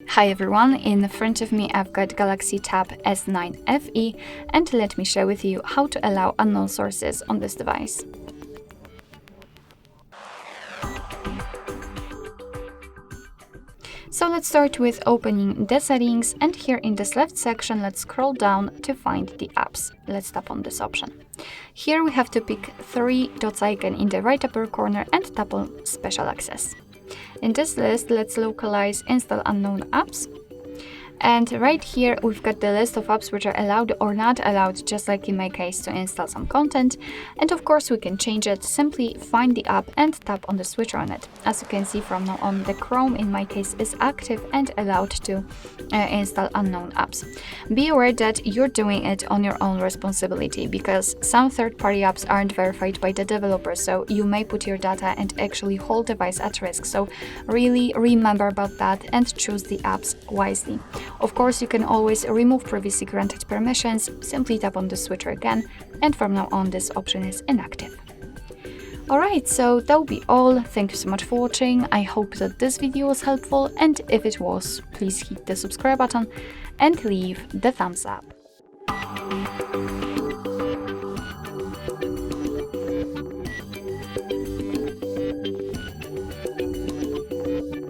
Hi everyone, in front of me I've got Galaxy Tab S9 FE, and let me share with you how to allow unknown sources on this device. So let's start with opening the settings, and here in this left section let's scroll down to find the apps. Let's tap on this option. Here we have to pick three dots icon in the right upper corner and tap on Special Access. In this list, let's localize Install Unknown Apps. And right here, we've got the list of apps which are allowed or not allowed, just like in my case, to install some content. And of course, we can change it. Simply find the app and tap on the switcher on it. As you can see from now on, the Chrome in my case is active and allowed to install unknown apps. Be aware that you're doing it on your own responsibility, because some third-party apps aren't verified by the developer, so you may put your data and actually whole device at risk. So really remember about that and choose the apps wisely. Of course, you can always remove previously granted permissions. Simply tap on the switcher again, and from now on this option is inactive. Alright, so that will be all. Thank you so much for watching. I hope that this video was helpful, and if it was, please hit the subscribe button and leave the thumbs up.